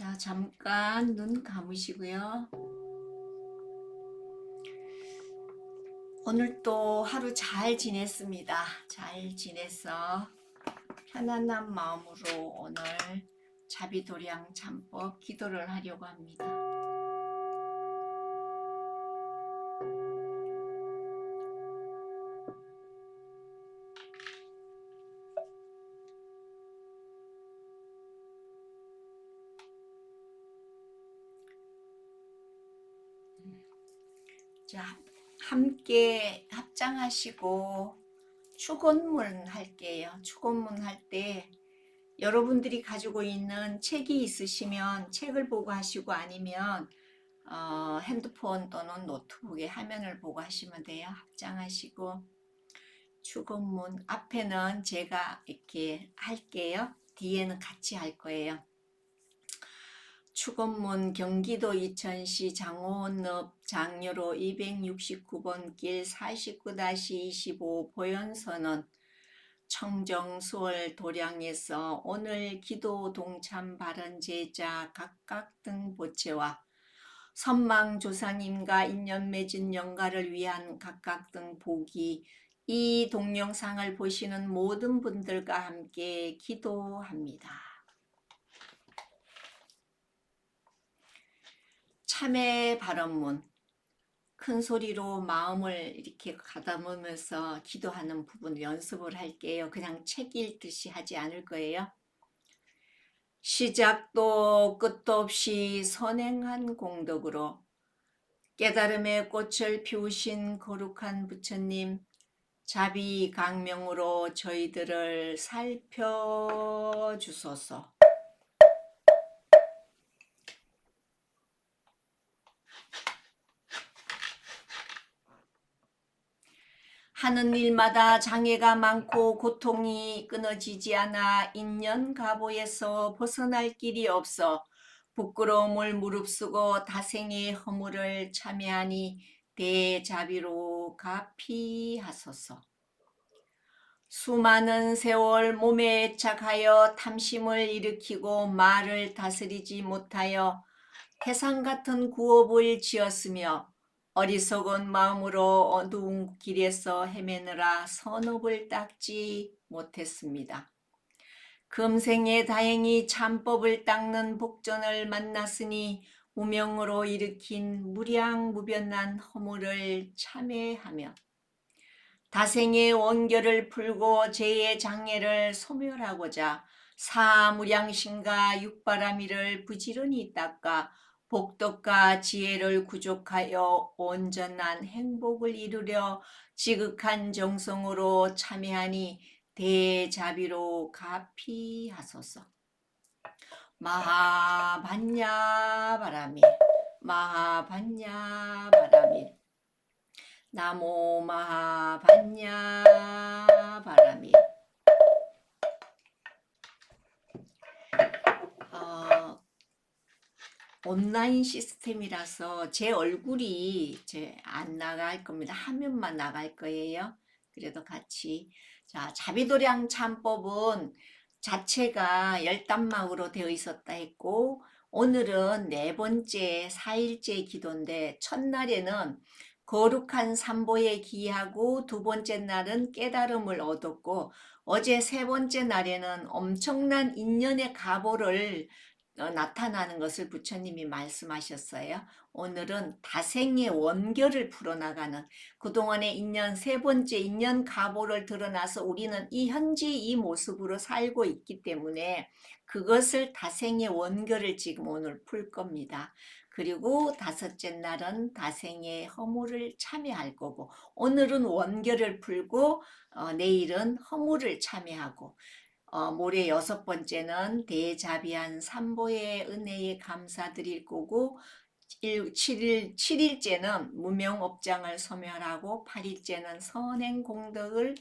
자, 잠깐 눈 감으시고요. 오늘 또 하루 잘 지냈습니다. 잘 지내서 편안한 마음으로 오늘 자비도량 참법 기도를 하려고 합니다. 자, 함께 합장하시고 축원문 할게요. 축원문 할 때 여러분들이 가지고 있는 책이 있으시면 책을 보고 하시고 아니면 핸드폰 또는 노트북에 화면을 보고 하시면 돼요. 합장하시고 축원문 앞에는 제가 이렇게 할게요. 뒤에는 같이 할 거예요. 축원문 경기도 이천시 장호읍 장려로 269번 길 49-25 보현선언 청정수월 도량에서 오늘 기도 동참 발언 제자 각각 등 보채와 선망 조상님과 인연 맺은 영가를 위한 각각 등 복이 이 동영상을 보시는 모든 분들과 함께 기도합니다. 참회 발언문 큰 소리로 마음을 이렇게 가다보면서 기도하는 부분 연습을 할게요. 그냥 책 읽듯이 하지 않을 거예요. 시작도 끝도 없이 선행한 공덕으로 깨달음의 꽃을 피우신 거룩한 부처님, 자비 강명으로 저희들을 살펴주소서. 하는 일마다 장애가 많고 고통이 끊어지지 않아 인연가보에서 벗어날 길이 없어 부끄러움을 무릅쓰고 다생의 허물을 참여하니 대자비로 가피하소서. 수많은 세월 몸에 애착하여 탐심을 일으키고 말을 다스리지 못하여 태산 같은 구업을 지었으며 어리석은 마음으로 어두운 길에서 헤매느라 선업을 닦지 못했습니다. 금생에 다행히 참법을 닦는 복전을 만났으니 무명으로 일으킨 무량무변한 허물을 참회하며 다생의 원결을 풀고 죄의 장애를 소멸하고자 사무량신과 육바라미를 부지런히 닦아 복덕과 지혜를 구족하여 온전한 행복을 이루려 지극한 정성으로 참여하니 대자비로 가피하소서. 마하반야바라밀 마하반야바라밀 나모 마하반야바라밀. 온라인 시스템이라서 제 얼굴이 안 나갈 겁니다. 화면만 나갈 거예요. 그래도 같이. 자, 자비도량 참법은 자체가 열단막으로 되어 있었다 했고 오늘은 네 번째 4일째 기도인데 첫날에는 거룩한 삼보에 기하고 두 번째 날은 깨달음을 얻었고 어제 세 번째 날에는 엄청난 인연의 가보를 나타나는 것을 부처님이 말씀하셨어요. 오늘은 다생의 원결을 풀어나가는 그동안의 인연 세 번째 인연 가보를 드러나서 우리는 이 현재 이 모습으로 살고 있기 때문에 그것을 다생의 원결을 지금 오늘 풀 겁니다. 그리고 다섯째 날은 다생의 허물을 참여할 거고 오늘은 원결을 풀고 내일은 허물을 참여하고 모레 여섯 번째는 대자비한 삼보의 은혜에 감사드릴 거고 7일째는 무명업장을 소멸하고 8일째는 선행공덕을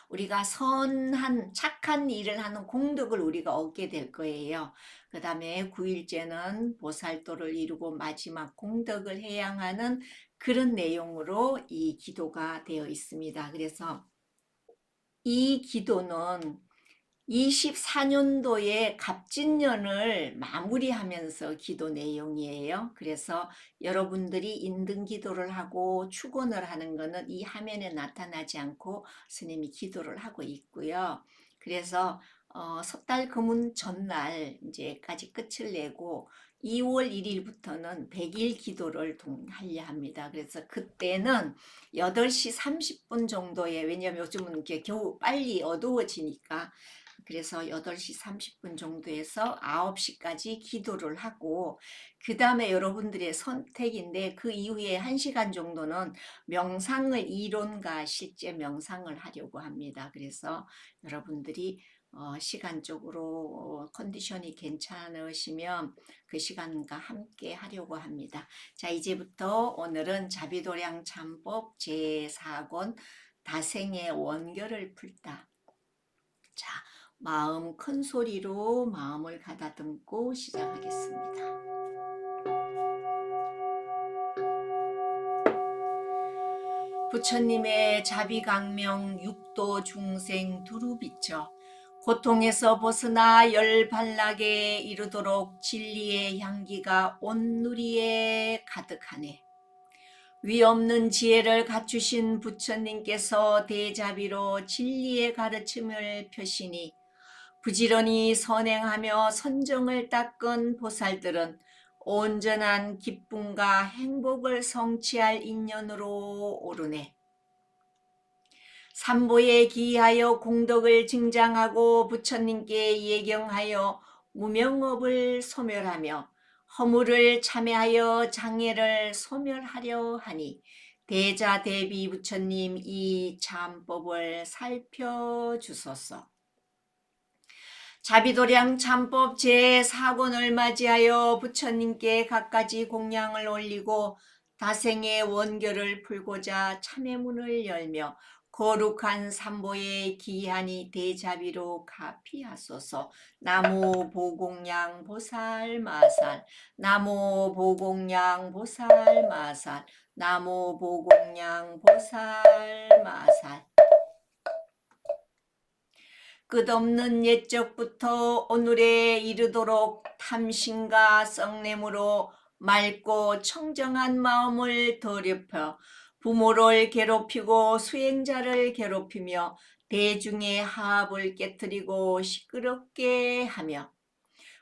우리가 선한 착한 일을 하는 공덕을 우리가 얻게 될 거예요. 그 다음에 9일째는 보살도를 이루고 마지막 공덕을 해양하는 그런 내용으로 이 기도가 되어 있습니다. 그래서 이 기도는 24년도에 갑진년을 마무리하면서 기도 내용이에요. 그래서 여러분들이 인등 기도를 하고 축원을 하는 것은 이 화면에 나타나지 않고 스님이 기도를 하고 있고요. 그래서 섣달 금운 전날 이제까지 끝을 내고 2월 1일부터는 100일 기도를 하려 합니다. 그래서 그때는 8시 30분 정도에, 왜냐하면 요즘은 이렇게 겨우 빨리 어두워지니까, 그래서 8시 30분 정도에서 9시까지 기도를 하고, 그 다음에 여러분들의 선택인데 그 이후에 1시간 정도는 명상을, 이론과 실제 명상을 하려고 합니다. 그래서 여러분들이 시간적으로 컨디션이 괜찮으시면 그 시간과 함께 하려고 합니다. 자, 이제부터 오늘은 자비도량 참법 제4권 다생의 원결을 풀다. 자, 마음 큰 소리로 마음을 가다듬고 시작하겠습니다. 부처님의 자비강명 육도 중생 두루 비춰 고통에서 벗어나 열반락에 이르도록 진리의 향기가 온 누리에 가득하네. 위없는 지혜를 갖추신 부처님께서 대자비로 진리의 가르침을 펴시니 부지런히 선행하며 선정을 닦은 보살들은 온전한 기쁨과 행복을 성취할 인연으로 오르네. 삼보에 기하여 공덕을 증장하고 부처님께 예경하여 무명업을 소멸하며 허물을 참회하여 장애를 소멸하려 하니 대자대비 부처님 이 참법을 살펴주소서. 자비도량 참법 제4권을 맞이하여 부처님께 갖가지 공양을 올리고 다생의 원결을 풀고자 참회문을 열며 거룩한 삼보의 기한이 대자비로 가피하소서. 나무 보공양 보살 마살, 나무 보공양 보살 마살, 나무 보공양 보살 마살. 끝없는 옛적부터 오늘에 이르도록 탐심과 썩냄으로 맑고 청정한 마음을 더럽혀 부모를 괴롭히고 수행자를 괴롭히며 대중의 화합을 깨뜨리고 시끄럽게 하며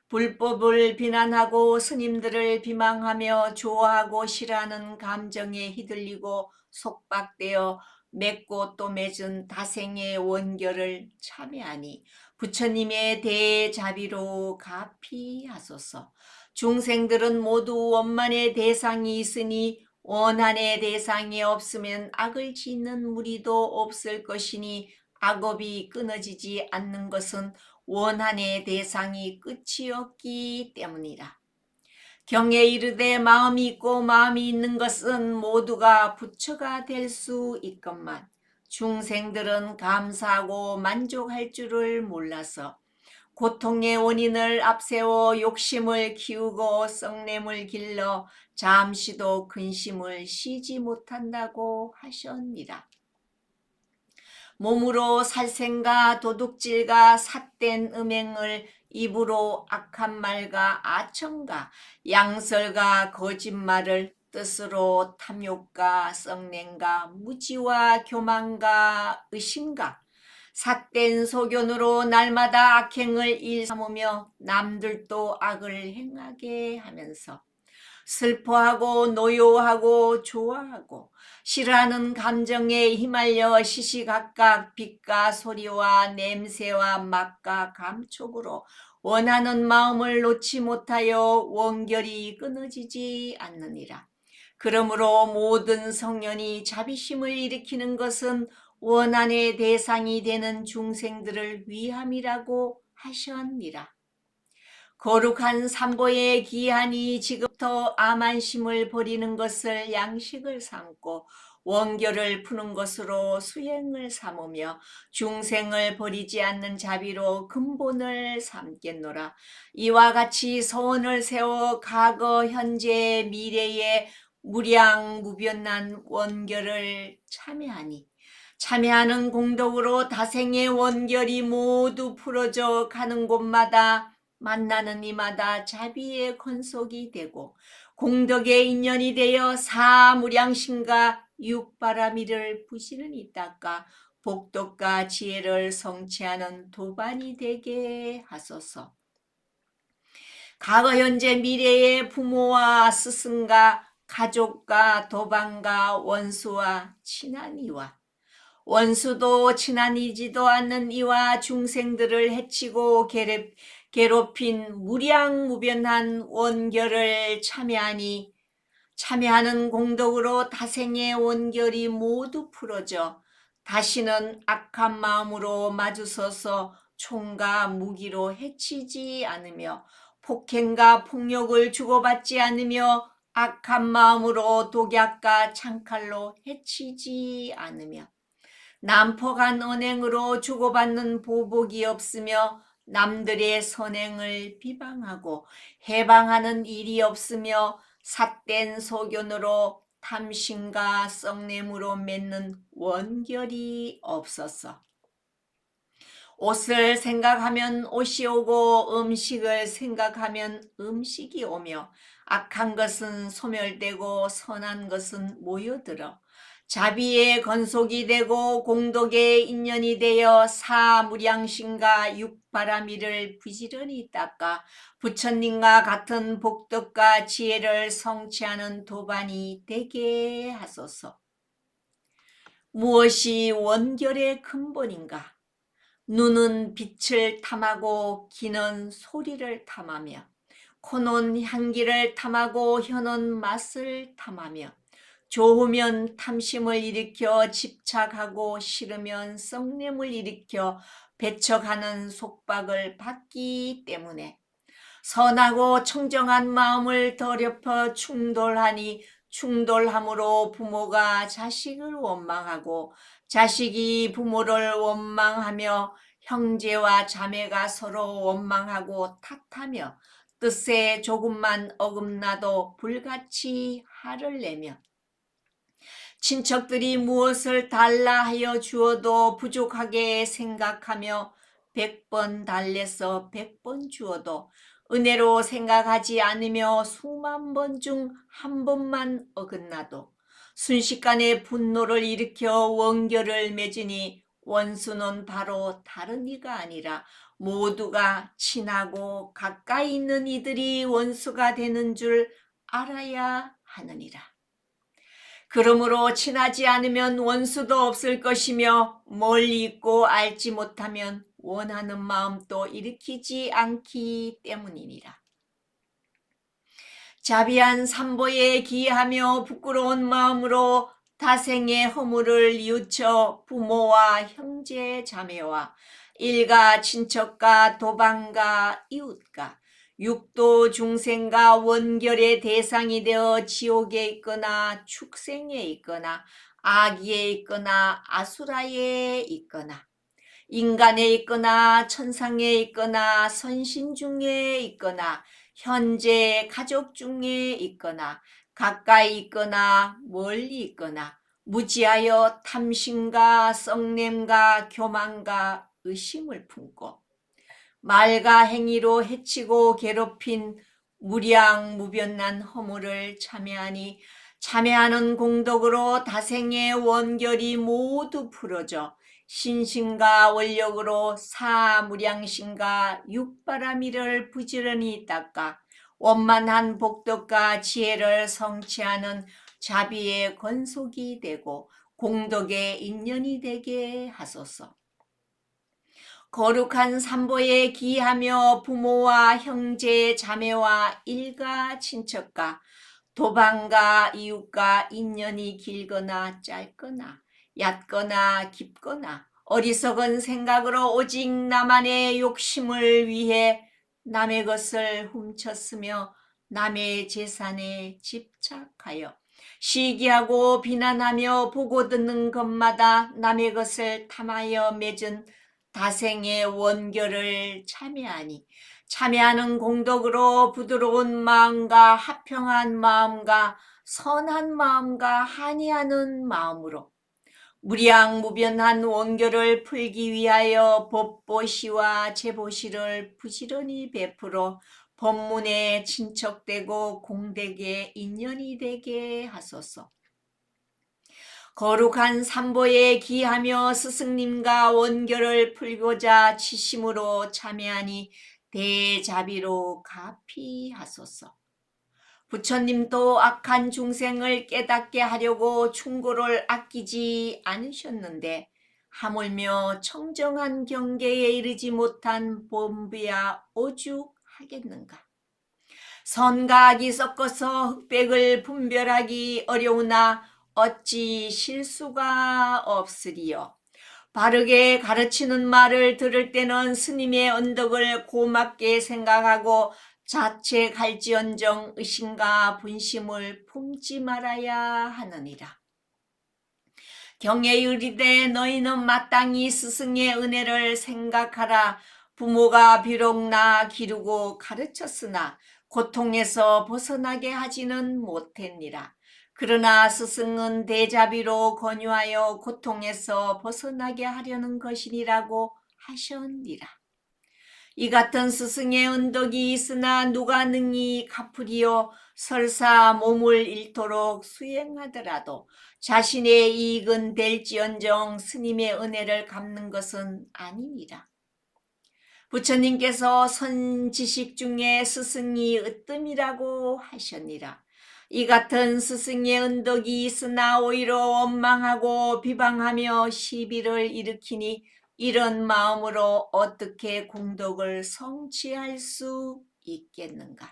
불법을 비난하고 스님들을 비방하며 좋아하고 싫어하는 감정에 휘둘리고 속박되어 맺고 또 맺은 다생의 원결을 참회하니 부처님의 대자비로 가피하소서. 중생들은 모두 원만의 대상이 있으니 원한의 대상이 없으면 악을 짓는 무리도 없을 것이니 악업이 끊어지지 않는 것은 원한의 대상이 끝이 없기 때문이라. 경에 이르되 마음이 있고 마음이 있는 것은 모두가 부처가 될 수 있건만 중생들은 감사하고 만족할 줄을 몰라서 고통의 원인을 앞세워 욕심을 키우고 썩냄을 길러 잠시도 근심을 쉬지 못한다고 하셨니라. 몸으로 살생과 도둑질과 삿된 음행을, 입으로 악한 말과 아첨과 양설과 거짓말을, 뜻으로 탐욕과 썩냄과 무지와 교만과 의심과 삿된 소견으로 날마다 악행을 일삼으며 남들도 악을 행하게 하면서 슬퍼하고 노여하고 좋아하고 싫어하는 감정에 휘말려 시시각각 빛과 소리와 냄새와 맛과 감촉으로 원하는 마음을 놓지 못하여 원결이 끊어지지 않느니라. 그러므로 모든 성년이 자비심을 일으키는 것은 원한의 대상이 되는 중생들을 위함이라고 하셨니라. 거룩한 삼보의 기한이 지금부터 암안심을 버리는 것을 양식을 삼고 원결을 푸는 것으로 수행을 삼으며 중생을 버리지 않는 자비로 근본을 삼겠노라. 이와 같이 소원을 세워 과거, 현재, 미래의 무량무변한 원결을 참여하니 참여하는 공덕으로 다생의 원결이 모두 풀어져 가는 곳마다 만나는 이마다 자비의 건속이 되고 공덕의 인연이 되어 사무량신과 육바라미를 부지런히 닦아 복덕과 지혜를 성취하는 도반이 되게 하소서. 과거 현재 미래의 부모와 스승과 가족과 도반과 원수와 친한 이와 원수도 친한이지도 않는 이와 중생들을 해치고 괴롭힌 무량무변한 원결을 참여하는 공덕으로 다생의 원결이 모두 풀어져 다시는 악한 마음으로 마주서서 총과 무기로 해치지 않으며 폭행과 폭력을 주고받지 않으며 악한 마음으로 독약과 창칼로 해치지 않으며 난폭한 언행으로 주고받는 보복이 없으며 남들의 선행을 비방하고 해방하는 일이 없으며 삿된 소견으로 탐심과 썩냄으로 맺는 원결이 없었어. 옷을 생각하면 옷이 오고 음식을 생각하면 음식이 오며 악한 것은 소멸되고 선한 것은 모여들어 자비의 건속이 되고 공덕의 인연이 되어 사무량신과 육바라미를 부지런히 닦아 부처님과 같은 복덕과 지혜를 성취하는 도반이 되게 하소서. 무엇이 원결의 근본인가? 눈은 빛을 탐하고 귀는 소리를 탐하며 코는 향기를 탐하고 혀는 맛을 탐하며 좋으면 탐심을 일으켜 집착하고 싫으면 썩냄을 일으켜 배척하는 속박을 받기 때문에 선하고 청정한 마음을 더럽혀 충돌하니 충돌함으로 부모가 자식을 원망하고 자식이 부모를 원망하며 형제와 자매가 서로 원망하고 탓하며 뜻에 조금만 어긋나도 불같이 화를 내며 친척들이 무엇을 달라 하여 주어도 부족하게 생각하며 100번 달래서 100번 주어도 은혜로 생각하지 않으며 수만 번 중 한 번만 어긋나도 순식간에 분노를 일으켜 원결을 맺으니 원수는 바로 다른 이가 아니라 모두가 친하고 가까이 있는 이들이 원수가 되는 줄 알아야 하느니라. 그러므로 친하지 않으면 원수도 없을 것이며 멀리 있고 알지 못하면 원하는 마음도 일으키지 않기 때문이니라. 자비한 삼보에 기하며 부끄러운 마음으로 타생의 허물을 뉘우쳐 부모와 형제 자매와 일가 친척과 도방과 이웃과 육도 중생과 원결의 대상이 되어 지옥에 있거나 축생에 있거나 아기에 있거나 아수라에 있거나 인간에 있거나 천상에 있거나 선신 중에 있거나 현재 가족 중에 있거나 가까이 있거나 멀리 있거나 무지하여 탐심과 썩냄과 교만과 의심을 품고 말과 행위로 해치고 괴롭힌 무량무변난 허물을 참여하니 참여하는 공덕으로 다생의 원결이 모두 풀어져 신신과 원력으로 사무량신과 육바라미를 부지런히 닦아 원만한 복덕과 지혜를 성취하는 자비의 건속이 되고 공덕의 인연이 되게 하소서. 거룩한 삼보에 기하며 부모와 형제 자매와 일가 친척과 도방과 이웃과 인연이 길거나 짧거나 얕거나 깊거나 어리석은 생각으로 오직 나만의 욕심을 위해 남의 것을 훔쳤으며 남의 재산에 집착하여 시기하고 비난하며 보고 듣는 것마다 남의 것을 탐하여 맺은 다생의 원결을 참여하는 공덕으로 부드러운 마음과 화평한 마음과 선한 마음과 한의하는 마음으로 무량무변한 원결을 풀기 위하여 법보시와 제보시를 부지런히 베풀어 법문에 친척되고 공덕에 인연이 되게 하소서. 거룩한 삼보에 기하며 스승님과 원결을 풀고자 치심으로 참여하니 대자비로 가피하소서. 부처님도 악한 중생을 깨닫게 하려고 충고를 아끼지 않으셨는데 하물며 청정한 경계에 이르지 못한 범비야 오죽하겠는가. 선과 악이 섞어서 흑백을 분별하기 어려우나 어찌 실수가 없으리요. 바르게 가르치는 말을 들을 때는 스님의 언덕을 고맙게 생각하고 자책할지언정 의심과 분심을 품지 말아야 하느니라. 경에 이르되 너희는 마땅히 스승의 은혜를 생각하라. 부모가 비록 나 기르고 가르쳤으나 고통에서 벗어나게 하지는 못했니라. 그러나 스승은 대자비로 권유하여 고통에서 벗어나게 하려는 것이니라고 하셨니라. 이 같은 스승의 은덕이 있으나 누가 능히 갚으리요. 설사 몸을 잃도록 수행하더라도 자신의 이익은 될지언정 스님의 은혜를 갚는 것은 아니니라. 부처님께서 선지식 중에 스승이 으뜸이라고 하셨니라. 이 같은 스승의 은덕이 있으나 오히려 원망하고 비방하며 시비를 일으키니 이런 마음으로 어떻게 공덕을 성취할 수 있겠는가.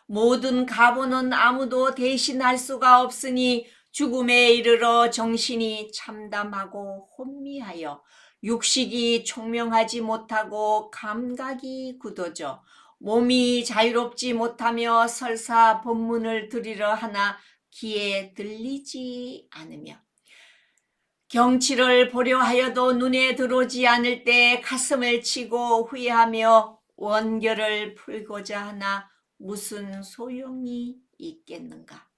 모든 가보는 아무도 대신할 수가 없으니 죽음에 이르러 정신이 참담하고 혼미하여 육식이 총명하지 못하고 감각이 굳어져 몸이 자유롭지 못하며 설사 법문을 들으려 하나 귀에 들리지 않으며 경치를 보려 하여도 눈에 들어오지 않을 때 가슴을 치고 후회하며 원결을 풀고자 하나 무슨 소용이 있겠는가.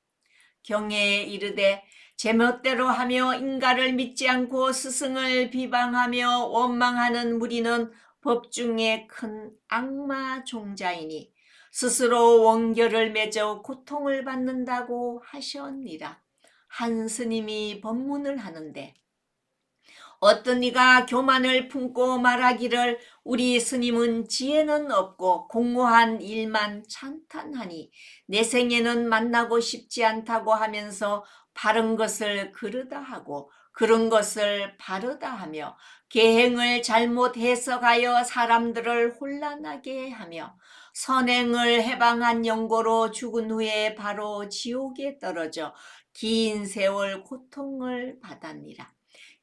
경에 이르되 제멋대로 하며 인가를 믿지 않고 스승을 비방하며 원망하는 무리는 법중에 큰 악마 종자이니 스스로 원결을 맺어 고통을 받는다고 하셨니라. 한 스님이 법문을 하는데 어떤 이가 교만을 품고 말하기를 우리 스님은 지혜는 없고 공고한 일만 찬탄하니 내 생에는 만나고 싶지 않다고 하면서 바른 것을 그르다 하고 그른 것을 바르다 하며 계행을 잘못 해석하여 사람들을 혼란하게 하며 선행을 해방한 영고로 죽은 후에 바로 지옥에 떨어져 긴 세월 고통을 받았니라.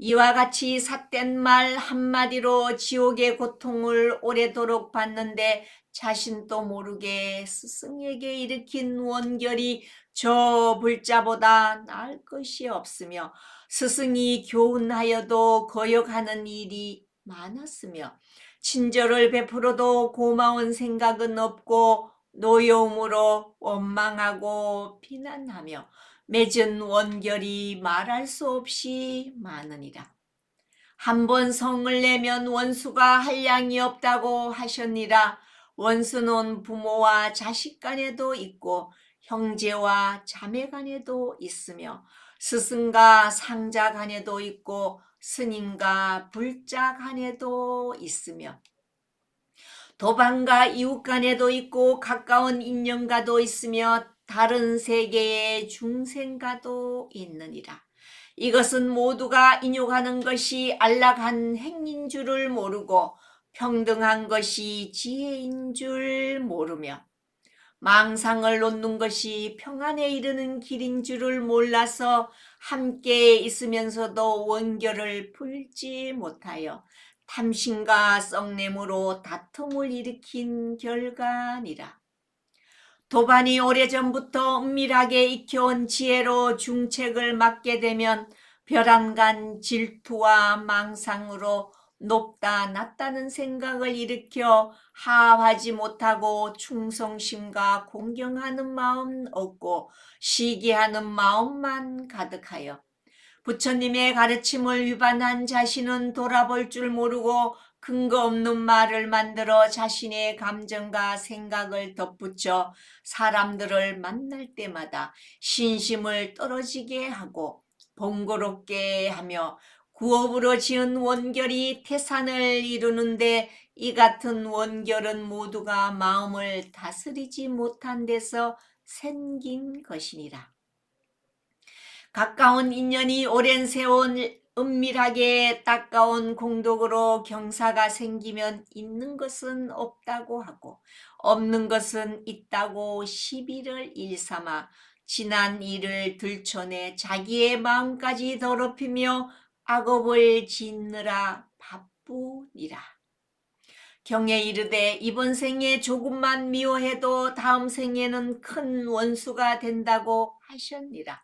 이와 같이 삿된 말 한마디로 지옥의 고통을 오래도록 받는데 자신도 모르게 스승에게 일으킨 원결이 저 불자보다 나을 것이 없으며 스승이 교훈하여도 거역하는 일이 많았으며 친절을 베풀어도 고마운 생각은 없고 노여움으로 원망하고 비난하며 맺은 원결이 말할 수 없이 많으니라. 한 번 성을 내면 원수가 한량이 없다고 하셨니라. 원수는 부모와 자식 간에도 있고 형제와 자매 간에도 있으며 스승과 상자 간에도 있고 스님과 불자 간에도 있으며 도반과 이웃 간에도 있고 가까운 인연과도 있으며 다른 세계의 중생과도 있느니라. 이것은 모두가 인욕하는 것이 안락한 행인 줄을 모르고 평등한 것이 지혜인 줄 모르며 망상을 놓는 것이 평안에 이르는 길인 줄을 몰라서 함께 있으면서도 원결을 풀지 못하여 탐심과 썩냄으로 다툼을 일으킨 결과니라. 도반이 오래전부터 은밀하게 익혀온 지혜로 중책을 맡게 되면 벼랑간 질투와 망상으로 높다 낮다는 생각을 일으켜 하하지 못하고 충성심과 공경하는 마음 없고 시기하는 마음만 가득하여 부처님의 가르침을 위반한 자신은 돌아볼 줄 모르고 근거 없는 말을 만들어 자신의 감정과 생각을 덧붙여 사람들을 만날 때마다 신심을 떨어지게 하고 번거롭게 하며 구업으로 지은 원결이 태산을 이루는데 이 같은 원결은 모두가 마음을 다스리지 못한 데서 생긴 것이니라. 가까운 인연이 오랜 세월 은밀하게 닦아온 공덕으로 경사가 생기면 있는 것은 없다고 하고 없는 것은 있다고 시비를 일삼아 지난 일을 들춰내 자기의 마음까지 더럽히며 악업을 짓느라 바쁘니라. 경에 이르되 이번 생에 조금만 미워해도 다음 생에는 큰 원수가 된다고 하셨니라.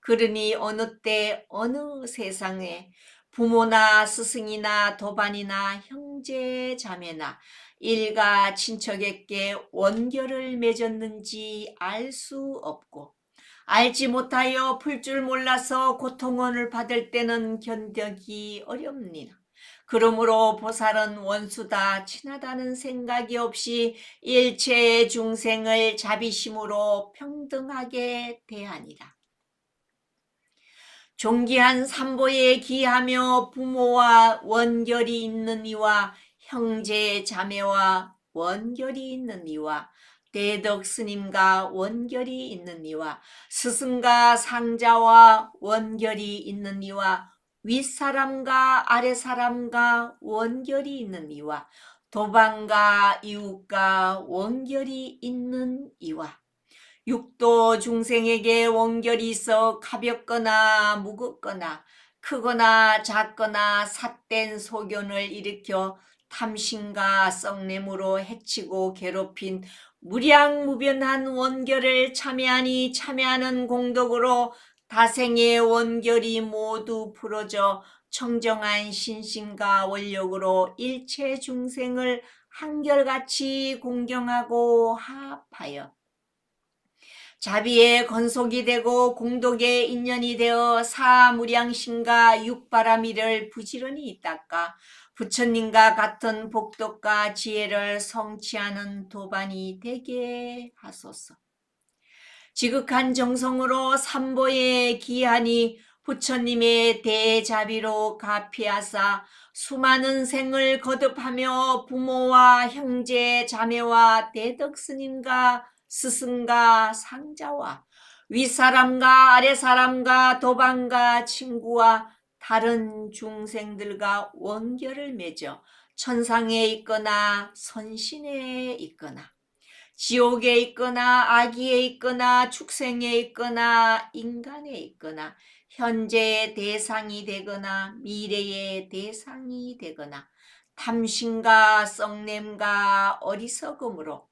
그러니 어느 때 어느 세상에 부모나 스승이나 도반이나 형제 자매나 일가 친척에게 원결을 맺었는지 알 수 없고 알지 못하여 풀 줄 몰라서 고통을 받을 때는 견디기 어렵니라. 그러므로 보살은 원수다 친하다는 생각이 없이 일체 중생을 자비심으로 평등하게 대하니라. 존귀한 삼보에 기하며 부모와 원결이 있는 이와 형제 자매와 원결이 있는 이와 대덕 스님과 원결이 있는 이와 스승과 상자와 원결이 있는 이와 윗사람과 아랫사람과 원결이 있는 이와 도방과 이웃과 원결이 있는 이와 육도 중생에게 원결이 있어 가볍거나 무겁거나 크거나 작거나 삿된 소견을 일으켜 탐심과 썩냄으로 해치고 괴롭힌 무량무변한 원결을 참여하니 참여하는 공덕으로 다생의 원결이 모두 풀어져 청정한 신심과 원력으로 일체 중생을 한결같이 공경하고 합하여 자비의 건속이 되고 공덕의 인연이 되어 사무량심과 육바라미를 부지런히 닦아 부처님과 같은 복덕과 지혜를 성취하는 도반이 되게 하소서. 지극한 정성으로 삼보에 기하니 부처님의 대자비로 가피하사 수많은 생을 거듭하며 부모와 형제 자매와 대덕스님과 스승과 상자와 윗사람과 아랫사람과 도방과 친구와 다른 중생들과 원결을 맺어 천상에 있거나 선신에 있거나 지옥에 있거나 악의에 있거나 축생에 있거나 인간에 있거나 현재의 대상이 되거나 미래의 대상이 되거나 탐심과 썩냄과 어리석음으로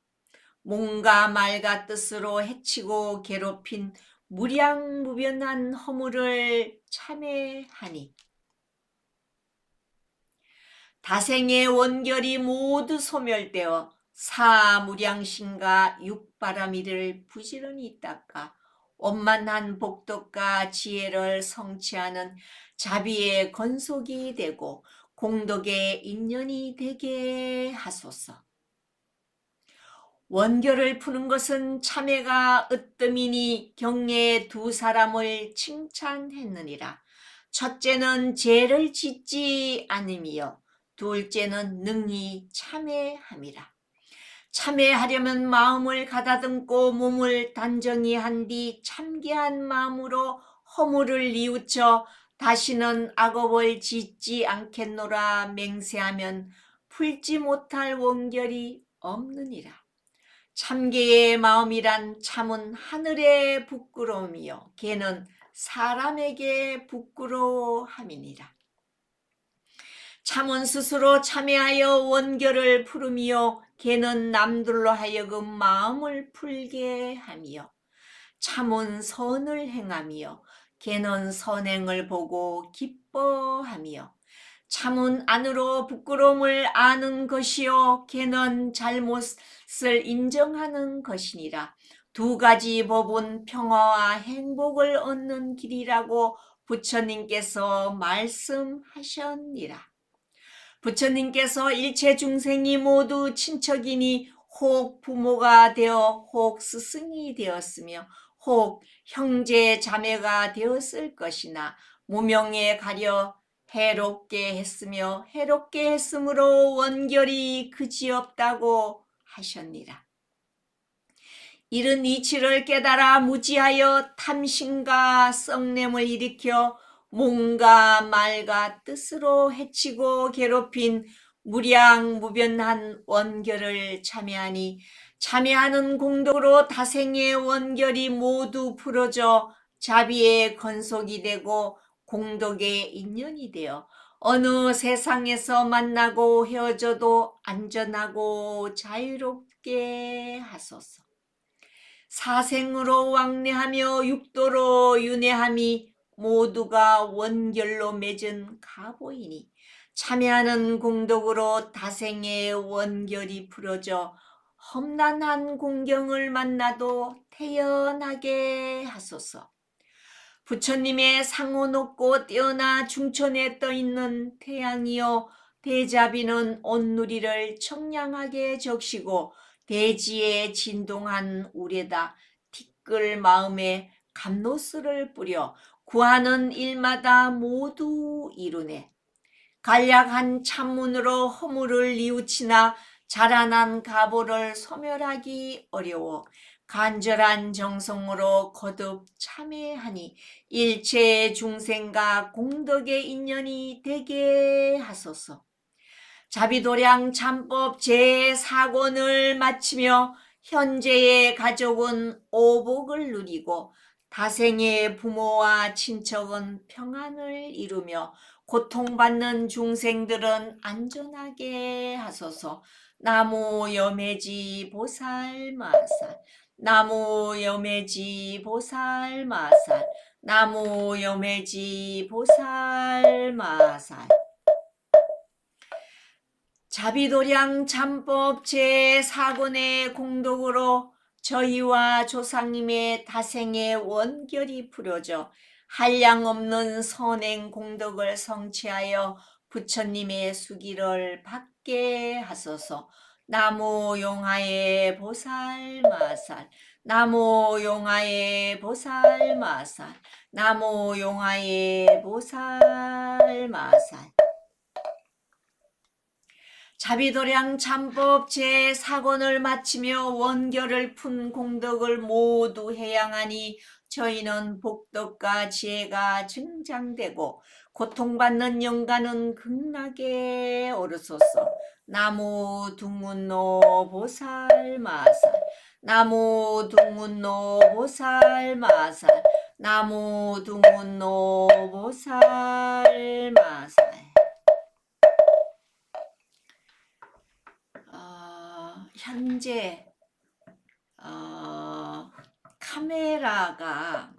몸과 말과 뜻으로 해치고 괴롭힌 무량무변한 허물을 참회하니 다생의 원결이 모두 소멸되어 사무량심과 육바라미를 부지런히 닦아 원만한 복덕과 지혜를 성취하는 자비의 건속이 되고 공덕의 인연이 되게 하소서. 원결을 푸는 것은 참회가 으뜸이니 경에 두 사람을 칭찬했느니라. 첫째는 죄를 짓지 않음이요 둘째는 능히 참회함이라. 참회하려면 마음을 가다듬고 몸을 단정히 한 뒤 참개한 마음으로 허물을 뉘우쳐 다시는 악업을 짓지 않겠노라 맹세하면 풀지 못할 원결이 없느니라. 참개의 마음이란 참은 하늘의 부끄러움이요 걔는 사람에게 부끄러움이니라. 참은 스스로 참회하여 원결을 풀으며 걔는 남들로 하여금 마음을 풀게 하며 참은 선을 행하며 걔는 선행을 보고 기뻐하며 참은 안으로 부끄러움을 아는 것이요 걔는 잘못을 인정하는 것이니라. 두 가지 법은 평화와 행복을 얻는 길이라고 부처님께서 말씀하셨니라. 부처님께서 일체 중생이 모두 친척이니 혹 부모가 되어 혹 스승이 되었으며 혹 형제 자매가 되었을 것이나 무명에 가려 해롭게 했으며 해롭게 했으므로 원결이 그지없다고 하셨니라. 이른 이치를 깨달아 무지하여 탐심과 썩냄을 일으켜 몸과 말과 뜻으로 해치고 괴롭힌 무량무변한 원결을 참여하니 참여하는 공덕으로 다생의 원결이 모두 풀어져 자비의 건속이 되고 공덕의 인연이 되어 어느 세상에서 만나고 헤어져도 안전하고 자유롭게 하소서. 사생으로 왕래하며 육도로 윤회함이 모두가 원결로 맺은 가보이니 참여하는 공덕으로 다생의 원결이 풀어져 험난한 공경을 만나도 태연하게 하소서. 부처님의 상호 높고 뛰어나 중천에 떠있는 태양이여 대자비는 온누리를 청량하게 적시고 대지에 진동한 우레다 티끌 마음에 감로스를 뿌려 구하는 일마다 모두 이루네. 간략한 찬문으로 허물을 뉘우치나 자라난 가보를 소멸하기 어려워 간절한 정성으로 거듭 참회하니 일체 중생과 공덕의 인연이 되게 하소서. 자비도량 참법 제4권을 마치며 현재의 가족은 오복을 누리고 다생의 부모와 친척은 평안을 이루며 고통받는 중생들은 안전하게 하소서. 나무 여매지 보살 마살, 나무 여매지 보살 마살, 나무 여매지 보살 마살. 자비도량 참법 제4권의 공덕으로 저희와 조상님의 다생의 원결이 풀어져 한량없는 선행 공덕을 성취하여 부처님의 수기를 받게 하소서. 나무 용화의 보살 마살, 나무 용화의 보살 마살, 나무 용화의 보살 마살. 자비도량 참법 제4권을 마치며 원결을 푼 공덕을 모두 해양하니 저희는 복덕과 지혜가 증장되고 고통받는 영가는 극락에 오르소서. 나무 둥문노 보살 마살, 나무 둥문노 보살 마살, 나무 둥문노 보살 마살. 현재 카메라가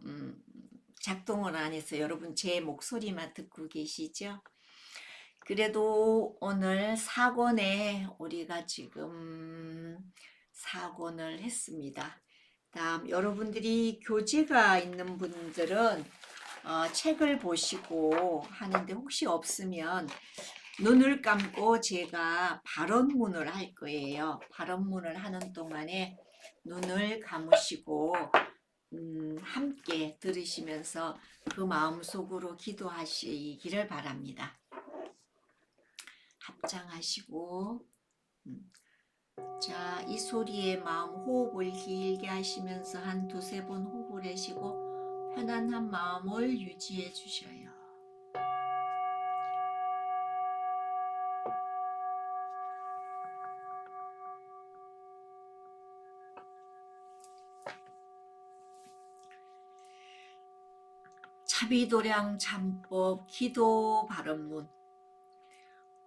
작동을 안 해서 여러분 제 목소리만 듣고 계시죠? 그래도 오늘 4권에 우리가 지금 4권을 했습니다. 다음 여러분들이 교재가 있는 분들은 책을 보시고 하는데 혹시 없으면 눈을 감고 제가 발언문을 할 거예요. 발언문을 하는 동안에 눈을 감으시고 함께 들으시면서 그 마음속으로 기도하시기를 바랍니다. 합장하시고 자, 이 소리에 마음 호흡을 길게 하시면서 한 두세 번 호흡을 하시고 편안한 마음을 유지해 주셔요. 자비도량 참법 기도 발언문.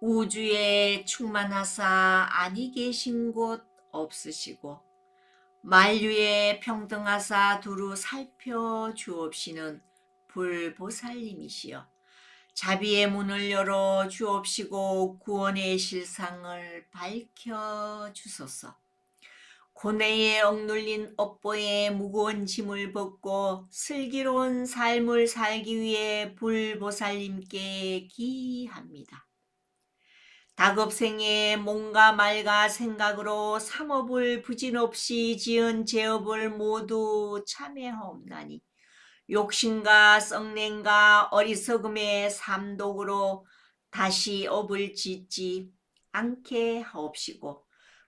우주에 충만하사 아니 계신 곳 없으시고 만류에 평등하사 두루 살펴주옵시는 불보살님이시여 자비의 문을 열어 주옵시고 구원의 실상을 밝혀주소서. 고뇌에 억눌린 업보에 무거운 짐을 벗고 슬기로운 삶을 살기 위해 불보살님께 기합니다. 다급생의 몸과 말과 생각으로 삼업을 부진없이 지은 제업을 모두 참회하옵나니 욕심과 썩냄과 어리석음의 삼독으로 다시 업을 짓지 않게 하옵시고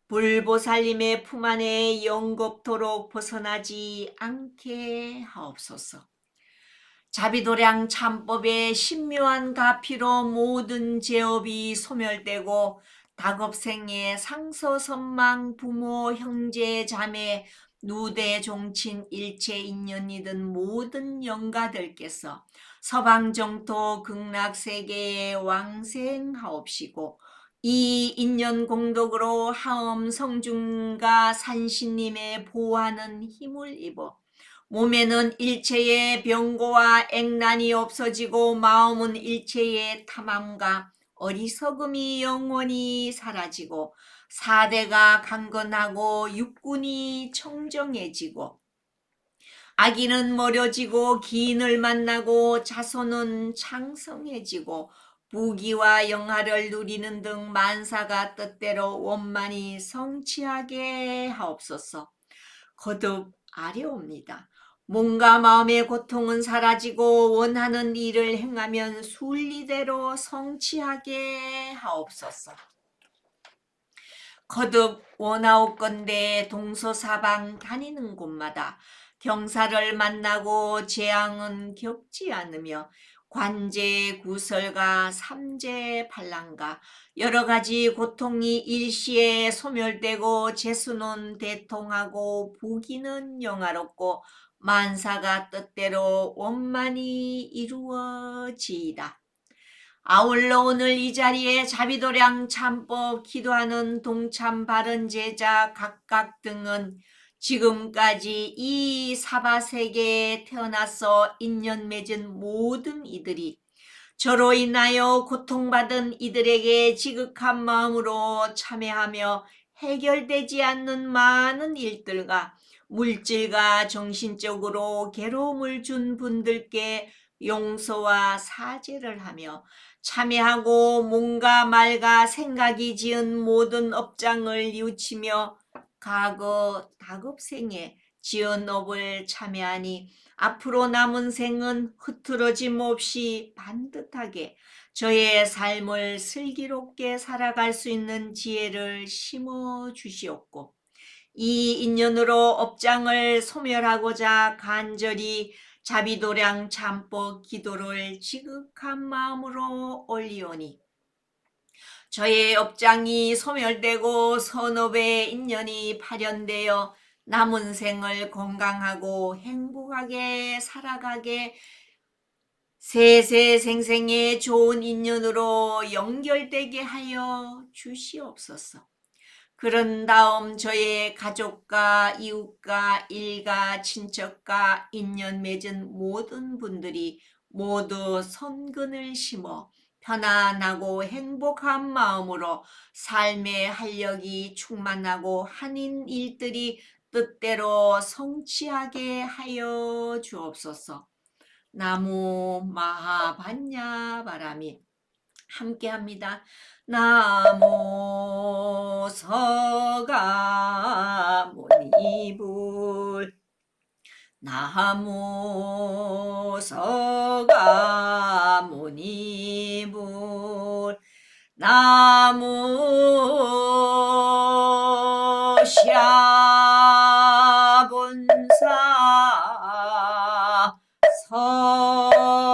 불보살님의 품 안에 영겁토록 벗어나지 않게 하옵소서. 자비도량 참법의 신묘한 가피로 모든 제업이 소멸되고 다급생의 상서선망 부모 형제 자매 누대 종친 일체 인연이든 모든 영가들께서 서방정토 극락세계에 왕생하옵시고 이 인연 공덕으로 하엄 성중과 산신님의 보호하는 힘을 입어 몸에는 일체의 병고와 액난이 없어지고 마음은 일체의 탐함과 어리석음이 영원히 사라지고 사대가 강건하고 육군이 청정해지고 악인은 멀어지고 기인을 만나고 자손은 창성해지고 부귀와 영화를 누리는 등 만사가 뜻대로 원만히 성취하게 하옵소서. 거듭 아뢰옵니다. 몸과 마음의 고통은 사라지고 원하는 일을 행하면 순리대로 성취하게 하옵소서. 거듭 원하옵건대 동서사방 다니는 곳마다 경사를 만나고 재앙은 겪지 않으며 관제 구설과 삼재 반란과 여러 가지 고통이 일시에 소멸되고 재수는 대통하고 부귀는 영화롭고 만사가 뜻대로 원만히 이루어지이다. 아울러 오늘 이 자리에 자비도량 참법 기도하는 동참 바른 제자 각각 등은 지금까지 이 사바세계에 태어나서 인연 맺은 모든 이들이 저로 인하여 고통받은 이들에게 지극한 마음으로 참여하며 해결되지 않는 많은 일들과 물질과 정신적으로 괴로움을 준 분들께 용서와 사죄를 하며 참여하고 몸과 말과 생각이 지은 모든 업장을 뉘우치며 과거 다급생에 지은 업을 참여하니 앞으로 남은 생은 흐트러짐 없이 반듯하게 저의 삶을 슬기롭게 살아갈 수 있는 지혜를 심어 주시옵고 이 인연으로 업장을 소멸하고자 간절히 자비도량 참법 기도를 지극한 마음으로 올리오니 저의 업장이 소멸되고 선업의 인연이 발현되어 남은 생을 건강하고 행복하게 살아가게 세세생생의 좋은 인연으로 연결되게 하여 주시옵소서. 그런 다음 저의 가족과 이웃과 일가 친척과 인연 맺은 모든 분들이 모두 선근을 심어 편안하고 행복한 마음으로 삶의 활력이 충만하고 하는 일들이 뜻대로 성취하게 하여 주옵소서. 나무 마하반야 바람이 함께합니다. 나무 서가모니불 나무 서가모니불 나무 샤본사 서가모니불.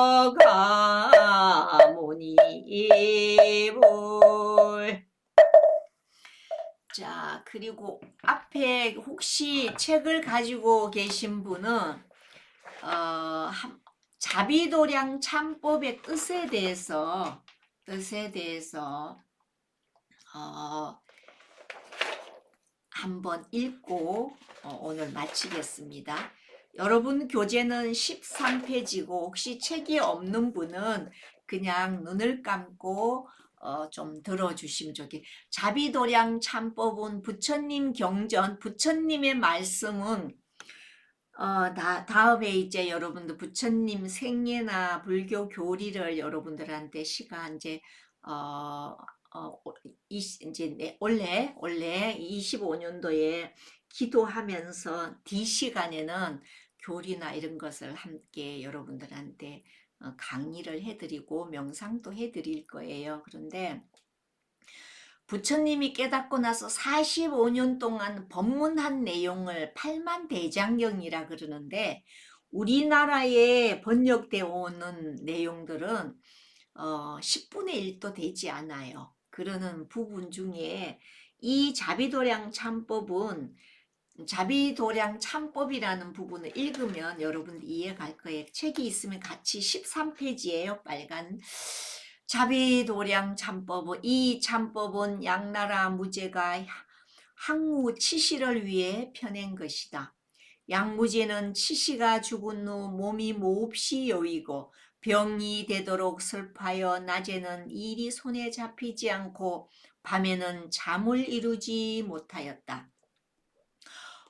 자, 그리고 앞에 혹시 책을 가지고 계신 분은 자비도량 참법의 뜻에 대해서 한번 읽고 오늘 마치겠습니다. 여러분 교재는 13페이지고 혹시 책이 없는 분은 그냥 눈을 감고 좀 들어주시면 좋겠. 자비도량 참법은 부처님 경전, 부처님의 말씀은 다음에 이제 여러분들 부처님 생애나 불교 교리를 여러분들한테 시간 이제 어, 이제 원래 25년도에 기도하면서 D 시간에는 교리나 이런 것을 함께 여러분들한테 강의를 해드리고 명상도 해드릴 거예요. 그런데 부처님이 깨닫고 나서 45년 동안 법문한 내용을 팔만대장경이라 그러는데 우리나라에 번역되어 오는 내용들은 10분의 1도 되지 않아요. 그러는 부분 중에 이 자비도량 참법은 자비도량 참법이라는 부분을 읽으면 여러분 이해갈 거예요. 책이 있으면 같이 13페이지예요. 빨간 자비도량 참법은 이 참법은 양나라 무제가 항우 치시를 위해 펴낸 것이다. 양무제는 치시가 죽은 후 몸이 몹시 여위고 병이 되도록 슬퍼하여 낮에는 일이 손에 잡히지 않고 밤에는 잠을 이루지 못하였다.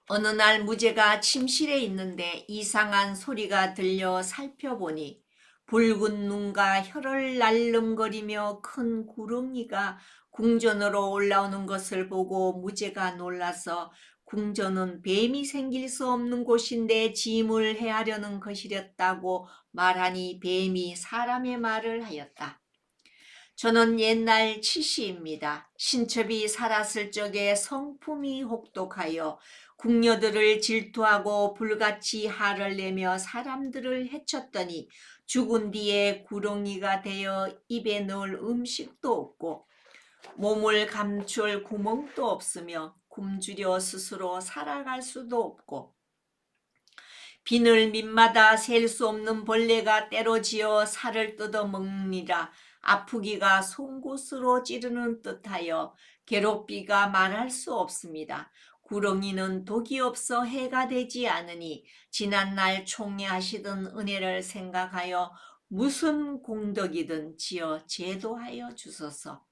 어느 날 무제가 침실에 있는데 이상한 소리가 들려 살펴보니 붉은 눈과 혀를 날름거리며 큰 구렁이가 궁전으로 올라오는 것을 보고 무제가 놀라서 궁전은 뱀이 생길 수 없는 곳인데 짐을 해하려는 것이랬다고 말하니 뱀이 사람의 말을 하였다. 저는 옛날 치시입니다. 신첩이 살았을 적에 성품이 혹독하여 궁녀들을 질투하고 불같이 화를 내며 사람들을 해쳤더니 죽은 뒤에 구렁이가 되어 입에 넣을 음식도 없고 몸을 감출 구멍도 없으며 굶주려 스스로 살아갈 수도 없고 비늘 밑마다 셀 수 없는 벌레가 때로 지어 살을 뜯어 먹느니라. 아프기가 송곳으로 찌르는 듯하여 괴롭기가 말할 수 없습니다. 구렁이는 독이 없어 해가 되지 않으니 지난날 총애하시던 은혜를 생각하여 무슨 공덕이든 지어 제도하여 주소서.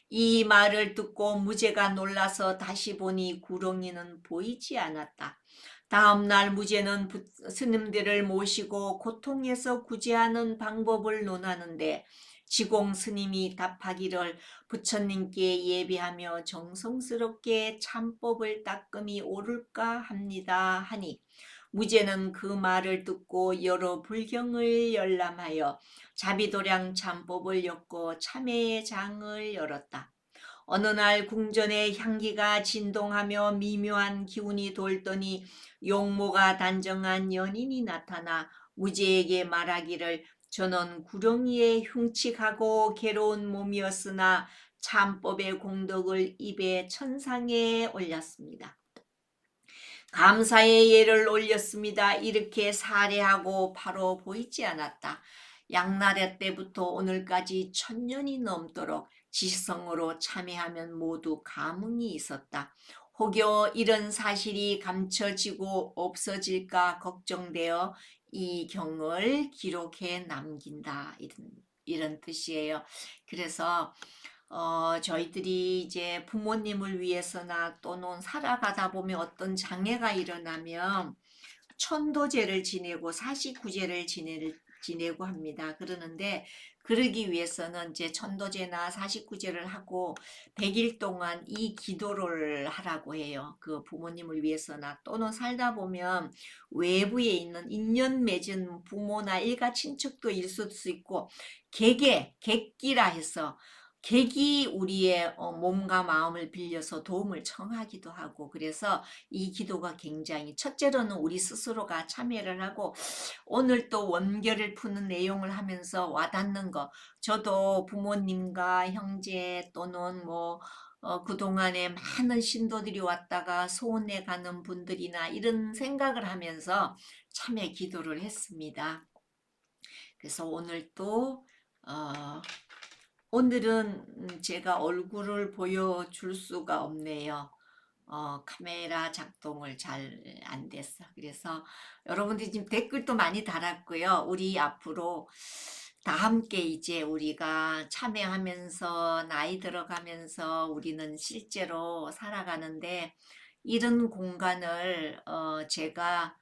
이 말을 듣고 무제가 놀라서 다시 보니 구렁이는 보이지 않았다. 다음날 무제는 스님들을 모시고 고통에서 구제하는 방법을 논하는데 지공 스님이 답하기를 부처님께 예비하며 정성스럽게 참법을 닦음이 옳을까 합니다 하니 무제는 그 말을 듣고 여러 불경을 열람하여 자비도량 참법을 엮고 참회의 장을 열었다. 어느 날 궁전의 향기가 진동하며 미묘한 기운이 돌더니 용모가 단정한 연인이 나타나 무제에게 말하기를 저는 구렁이의 흉측하고 괴로운 몸이었으나 참법의 공덕을 입에 천상에 올렸습니다. 감사의 예를 올렸습니다. 이렇게 사례하고 바로 보이지 않았다. 양나라 때부터 오늘까지 1000년이 넘도록 지성으로 참여하면 모두 감흥이 있었다. 혹여 이런 사실이 감춰지고 없어질까 걱정되어 이 경을 기록해 남긴다. 이런 뜻이에요. 그래서 저희들이 이제 부모님을 위해서나 또는 살아가다 보면 어떤 장애가 일어나면 천도제를 지내고 사시구제를 지내고 합니다. 그러는데 그러기 위해서는 이제 천도제나 사시구제를 하고 100일 동안 이 기도를 하라고 해요. 그 부모님을 위해서나 또는 살다 보면 외부에 있는 인연 맺은 부모나 일가 친척도 있을 수 있고 객기라 해서 객이 우리의 몸과 마음을 빌려서 도움을 청하기도 하고 그래서 이 기도가 굉장히 첫째로는 우리 스스로가 참여를 하고 오늘 또 원결을 푸는 내용을 하면서 와닿는 거 저도 부모님과 형제 또는 그동안에 많은 신도들이 왔다가 소원해 가는 분들이나 이런 생각을 하면서 참여 기도를 했습니다. 그래서 오늘 또 오늘은 제가 얼굴을 보여줄 수가 없네요. 카메라 작동을 잘 안 됐어. 그래서 여러분들이 지금 댓글도 많이 달았고요. 우리 앞으로 다 함께 이제 우리가 참여하면서 나이 들어가면서 우리는 실제로 살아가는데 이런 공간을 제가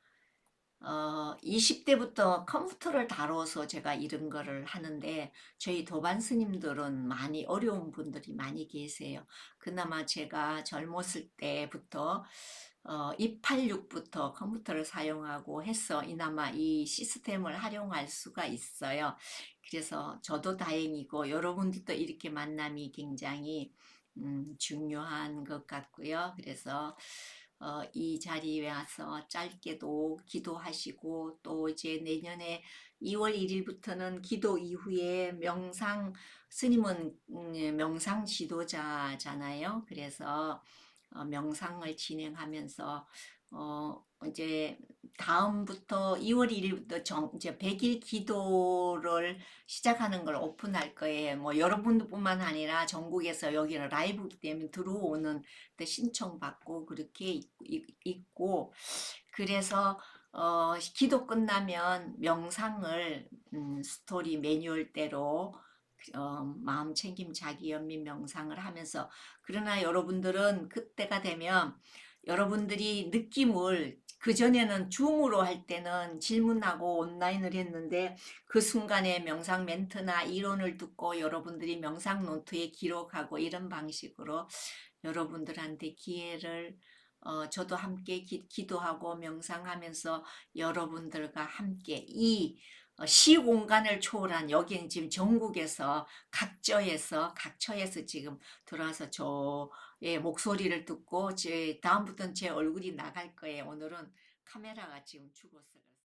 20대부터 컴퓨터를 다뤄서 제가 이런 거를 하는데 저희 도반 스님들은 많이 어려운 분들이 많이 계세요. 그나마 제가 젊었을 때부터 286부터 컴퓨터를 사용하고 해서 이나마 이 시스템을 활용할 수가 있어요. 그래서 저도 다행이고 여러분들도 이렇게 만남이 굉장히 중요한 것 같고요. 그래서 이 자리에 와서 짧게도 기도하시고 또 이제 내년에 2월 1일부터는 기도 이후에 명상 스님은 명상 지도자잖아요. 그래서 명상을 진행하면서 이제 다음부터 2월 1일부터 이제 100일 기도를 시작하는 걸 오픈할 거예요. 뭐 여러분들뿐만 아니라 전국에서 여기는 라이브기 때문에 들어오는 데 신청받고 그렇게 있고 그래서 기도 끝나면 명상을 스토리 매뉴얼대로 마음 챙김 자기 연민 명상을 하면서 그러나 여러분들은 그때가 되면 여러분들이 느낌을 그전에는 줌으로 할 때는 질문하고 온라인을 했는데 그 순간에 명상 멘트나 이론을 듣고 여러분들이 명상 노트에 기록하고 이런 방식으로 여러분들한테 기회를 저도 함께 기도하고 명상하면서 여러분들과 함께 이 시공간을 초월한 여기는 지금 전국에서 각처에서 지금 들어와서 저의 목소리를 듣고 다음부터는 제 얼굴이 나갈 거예요. 오늘은 카메라가 지금 죽었어요.